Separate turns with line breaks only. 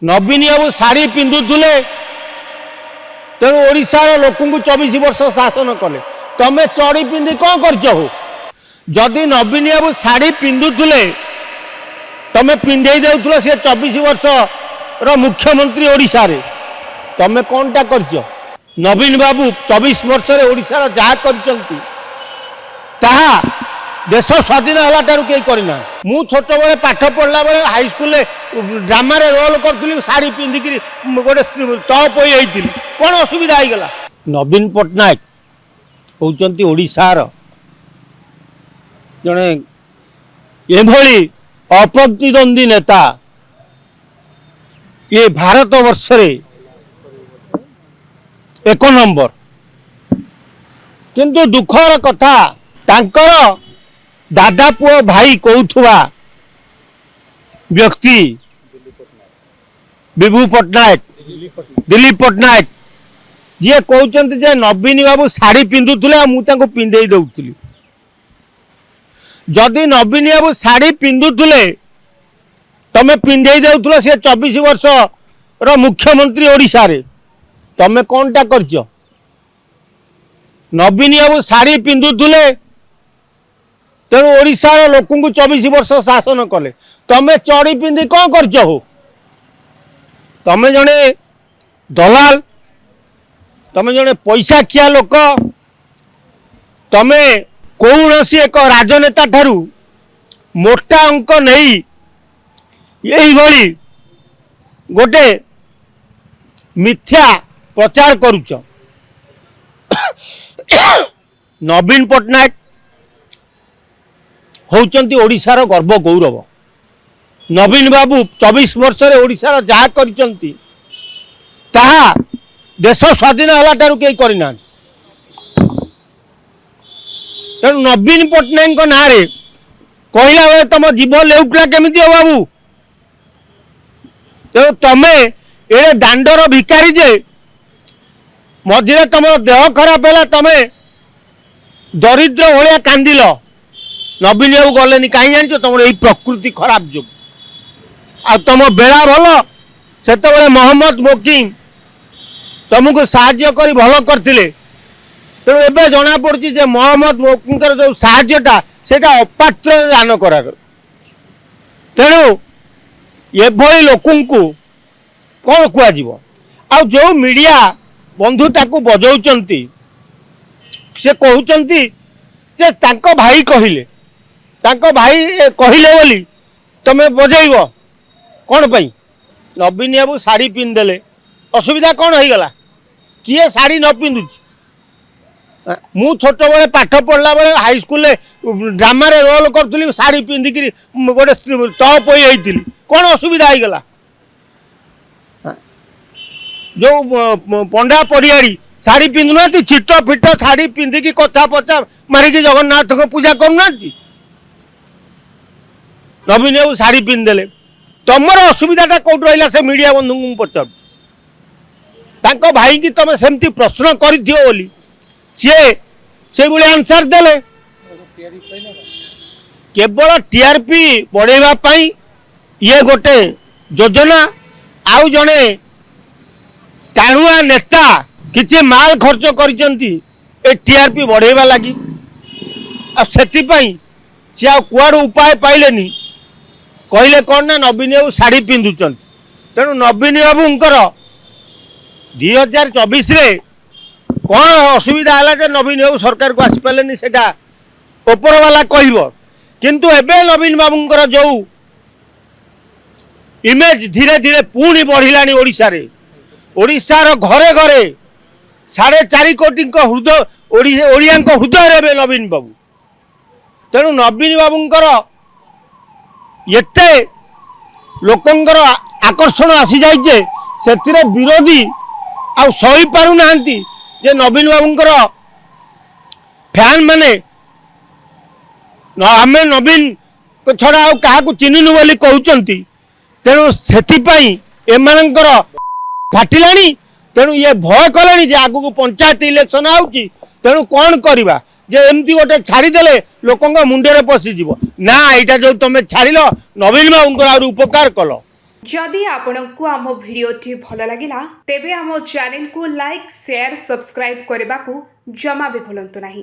नवीन बाबू शाढ़ी पिंधुले तेणु ओडिशार लोक 24 वर्ष शासन कले तमें चढ़ी पिंधि कौन कर जदि नवीन बाबू शाढ़ी पिंधुले तमें पिंधे देउथुल से 24 वर्ष मुख्यमंत्री ओडिशा रे तमें कौनटा कर नवीन बाबू 24 वर्ष ओडिशार जहाँ कर देश स्वाधीन है कई करना मु छोट बड़े पाठ पढ़ला बेले हाईस्कल ड्रामा रोल करी शाढ़ी पिंधिक गोटे टप हो कौन असुविधा होगला। नवीन पट्टनायक होउचंती ओडिशार जड़े एभली अप्रतिद्वंदी नेता ये भारत वर्ष रे एक नंबर किंतु दुखर कथा तांकर दादा पुओ भाई कहूथुवा व्यक्ति विभू पट्टनायक दिलीप पट्टनायक जी कहते जे नवीन बाबू शाढ़ी पिंधुले मुझे पिंधे दौली जदि नवीन बाबू शाढ़ी पिंधुले तमें पिंधे देउथुल से 24 वर्ष मुख्यमंत्री ओडिशा रे तमें कौनटा कर नवीन बाबू शाढ़ी पिंधुले तेणु ओडिशार लोक 24 वर्ष शासन कले तमें चढ़ी पिंधि कौन कर तमें जड़े दलाल तमें जड़े पैसा खिया लोक तमें कौन सी एक राजनेता ठारू मोटा अंक नहीं यही भली गोटे मिथ्या प्रचार करुच। नवीन पट्टनायक होउचंती ओडिशार गर्व गौरव। नवीन बाबू 24 वर्ष ओडिशार जहाँ करिचंती ताहा देश स्वाधीन है कई करना तेणु नवीन पट्टनायक ना रे कहला बेले तुम जीव लेउटला केमिति हो बाबू तेणु तमें ये दांडर भिकारी जे मझे तुम देह खराब है तमें दरिद्र भाया कांदिल नवीन बाबू गलेनी कहीं जान तुम यही प्रकृति खराब जो आ तुम बेला भल से मोहम्मद मोकिम तुमको साहाय्य कर भल करते तेणु एवं जना पड़ी जे मोहम्मद मोकिंकर जो साहाय्यटा सेटा अपात्र दान करा तेणु एभली लोक कौन कह जो मीडिया बंधु ताकू बजौचंती से कहउचंती जे तांको भाई कहले बोली तमें बजेब कौन पाई नवीन बाबू शाढ़ी पिंधले असुविधा कौन हो गला किए शाढ़ी न पिंधु मु छोट बड़े पाठ पढ़ला बेले हाईस्कल ड्रामा रोल करी शाढ़ी पिंधिक गोटे टप हो कौन असुविधा हो गला जो पंडा परियाड़ी शाढ़ी पिंधु ना छिट फिट शाढ़ी पिंधिकी कचा पचा मारिकी जगन्नाथ को पूजा करना नवीन बाबू शाढ़ी पिंधले तुमर असुविधाटा कौट रहा से मीडिया बंधु को पचार भाई की तुम सेमती प्रश्न कर सी भाई आंसर देले केवल टीआरपी बढ़ाई ये गोटे योजना आउ जड़े टाणुआ नेता किसी माल खर्च कर टीआरपी बढ़ावा लगी से कुआड़ उपाय पाइले कहले कौन ना नवीन बाबू शाढ़ी पिंधुचंत तेणु नवीन बाबूंकर 2024 रे कौन असुविधा है जे नवीन बाबू सरकार को आसपारे से ओपर वाला कहब किंतु एबे नवीन बाबूंकर जो इमेज धीरे धीरे पुणी बढ़िला ओडिशार घरे घरे 4.5 कोटी हृदय ओडिया हृदय रे नवीन बाबू तेणु नवीन बाबूंकर एते लोकंकर आकर्षण आसी जाइए से विरोधी आ सही पारु नांती जे नवीन बाबूंकर फैन माने आम नवीन छड़ा क्या चिन्हनु बोली कहते तेणु से एमानंकर फाटिलानी तेणु ये भय कले जे आगु पंचायत इलेक्शन आउची तेणु कौन करवा जे एमती गोटे छाड़देले लोकों मुंडे पशिज ना यहाँ जो तुम छाड़ नवीन बाबू उपकार कल
जदि आपंक आम भिडी भल लगा तेब आम चैनल को लाइक शेयर सब्सक्राइब करने को जमा भी भूलु नहीं।